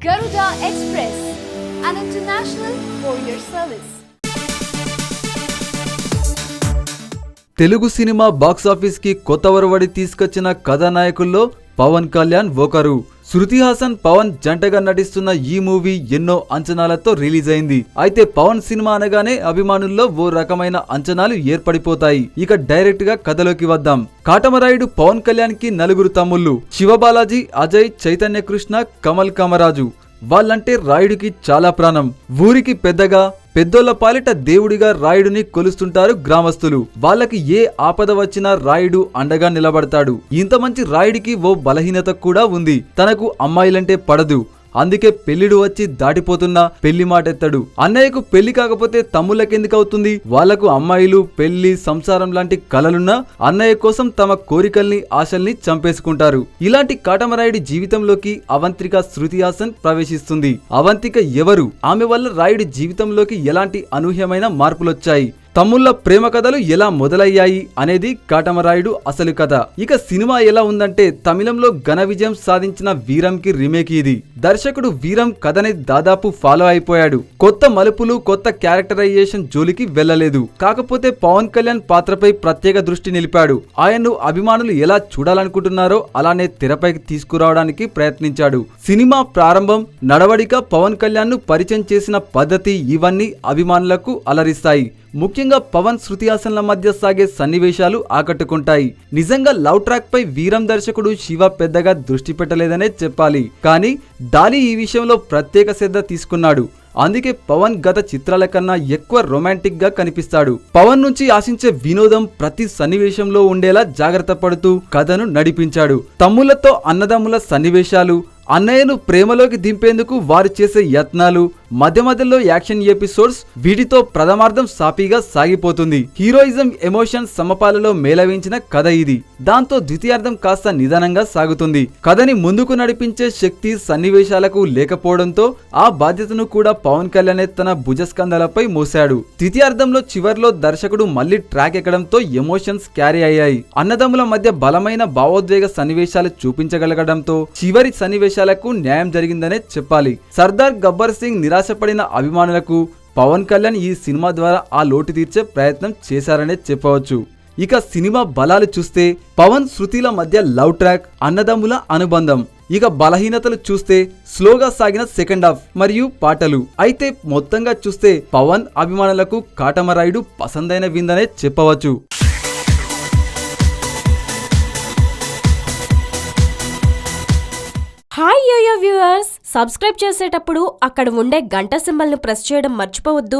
Garuda Express, an international courier service. Telugu cinema box office కి కొత్త ఒరవడి తీసుకొచ్చిన కథానాయకుల్లో పవన్ కళ్యాణ్ ఒకరు. శృతి హాసన్ పవన్ జంటగా నటిస్తున్న ఈ మూవీ ఎన్నో అంచనాలతో రిలీజ్ అయింది. అయితే పవన్ సినిమా అనగానే అభిమానుల్లో ఓ రకమైన అంచనాలు ఏర్పడిపోతాయి. ఇక డైరెక్ట్ గా కథలోకి వద్దాం. కాటమరాయుడు పవన్ కళ్యాణ్ కి నలుగురు తమ్ముళ్ళు శివబాలాజీ, అజయ్, చైతన్య కృష్ణ, కమల్ కామరాజు. వాళ్ళంటే రాయుడికి చాలా ప్రాణం. ఊరికి పెద్దగా, పెద్దోళ్ల పాలిట దేవుడిగా రాయుడిని కొలుస్తుంటారు గ్రామస్తులు. వాళ్ళకి ఏ ఆపద వచ్చినా రాయుడు అండగా నిలబడతాడు. ఇంత మంచి రాయుడికి ఓ బలహీనత కూడా ఉంది. తనకు అమ్మాయిలంటే పడదు. అందుకే పెళ్లిడు వచ్చి దాటిపోతున్నా పెళ్లి మాటెత్తడు. అన్నయ్యకు పెళ్లి కాకపోతే తమ్ముళ్ళకెందుకు అవుతుంది? వాళ్లకు అమ్మాయిలు, పెళ్లి, సంసారం లాంటి కలలున్నా అన్నయ్య కోసం తమ కోరికల్ని, ఆశల్ని చంపేసుకుంటారు. ఇలాంటి కాటమరాయుడి జీవితంలోకి అవంతిక శృతి హాసన్ ప్రవేశిస్తుంది. అవంతిక ఎవరు? ఆమె వల్ల రాయుడి జీవితంలోకి ఎలాంటి అనూహ్యమైన మార్పులొచ్చాయి? తమ్ముళ్ల ప్రేమ కథలు ఎలా మొదలయ్యాయి అనేది కాటమరాయుడు అసలు కథ. ఇక సినిమా ఎలా ఉందంటే తమిళంలో ఘన విజయం సాధించిన వీరంకి రీమేక్ ఇది. దర్శకుడు వీరం కథని దాదాపు ఫాలో అయిపోయాడు. కొత్త మలుపులు, కొత్త క్యారెక్టరైజేషన్ జోలికి వెళ్లలేదు. కాకపోతే పవన్ కళ్యాణ్ పాత్రపై ప్రత్యేక దృష్టి నిలిపాడు. ఆయన్ను అభిమానులు ఎలా చూడాలనుకుంటున్నారో అలానే తెరపైకి తీసుకురావడానికి ప్రయత్నించాడు. సినిమా ప్రారంభం, నడవడిక, పవన్ కళ్యాణ్ ను పరిచయం చేసిన పద్ధతి ఇవన్నీ అభిమానులకు అలరిస్తాయి. ముఖ్యంగా పవన్, శృతి హాసన్ల మధ్య సాగే సన్నివేశాలు ఆకట్టుకుంటాయి. నిజంగా లవ్ ట్రాక్ పై వీరం దర్శకుడు శివ పెద్దగా దృష్టి పెట్టలేదనే చెప్పాలి. కానీ డాలీ ఈ విషయంలో ప్రత్యేక శ్రద్ధ తీసుకున్నాడు. అందుకే పవన్ గత చిత్రాల కన్నా ఎక్కువ రొమాంటిక్ గా కనిపిస్తాడు. పవన్ నుంచి ఆశించే వినోదం ప్రతి సన్నివేశంలో ఉండేలా జాగ్రత్త పడుతూ కథను నడిపించాడు. తమ్ముళ్లతో అన్నదమ్ముల సన్నివేశాలు, అన్నయ్యను ప్రేమలోకి దింపేందుకు వారు చేసే యత్నాలు, మధ్య మధ్యలో యాక్షన్ ఎపిసోడ్స్, వీటితో ప్రథమార్థం సాఫీగా సాగిపోతుంది. హీరోయిజం, ఎమోషన్ సమపాలలో మేళవించిన కథ ఇది. దాంతో ద్వితీయార్థం కాస్త నిదానంగా సాగుతుంది. కథని ముందుకు నడిపించే శక్తి సన్నివేశాలకు లేకపోవడంతో ఆ బాధ్యతను కూడా పవన్ కళ్యాణ్ తన భుజస్కంధాలపై మోశాడు. ద్వితీయార్థంలో చివర్లో దర్శకుడు మళ్లీ ట్రాక్ ఎక్కడంతో ఎమోషన్స్ క్యారీ అయ్యాయి. అన్నదమ్ముల మధ్య బలమైన భావోద్వేగ సన్నివేశాలు చూపించగలగడంతో చివరి సన్నివేశాలకు న్యాయం జరిగిందనే చెప్పాలి. సర్దార్ గబ్బర్ సింగ్ నిరాశపడిన అభిమానులకు పవన్ కళ్యాణ్ ఈ సినిమా ద్వారా ఆ లోటు తీర్చే ప్రయత్నం చేశారనే చెప్పవచ్చు. ఇక సినిమా బలాలు చూస్తే పవన్, శృతిల మధ్య లవ్ ట్రాక్, అన్నదమ్ముల అనుబంధం. ఇక బలహీనతలు చూస్తే స్లోగా సాగిన సెకండ్ హాఫ్ మరియు పాటలు. అయితే మొత్తంగా చూస్తే పవన్ అభిమానులకు కాటమరాయుడు పసందైన విందనే చెప్పవచ్చు. హాయ్ యోయో వ్యూవర్స్, సబ్స్క్రైబ్ చేసేటప్పుడు అక్కడ ఉండే గంట సింబల్ని ప్రెస్ చేయడం మర్చిపోవద్దు.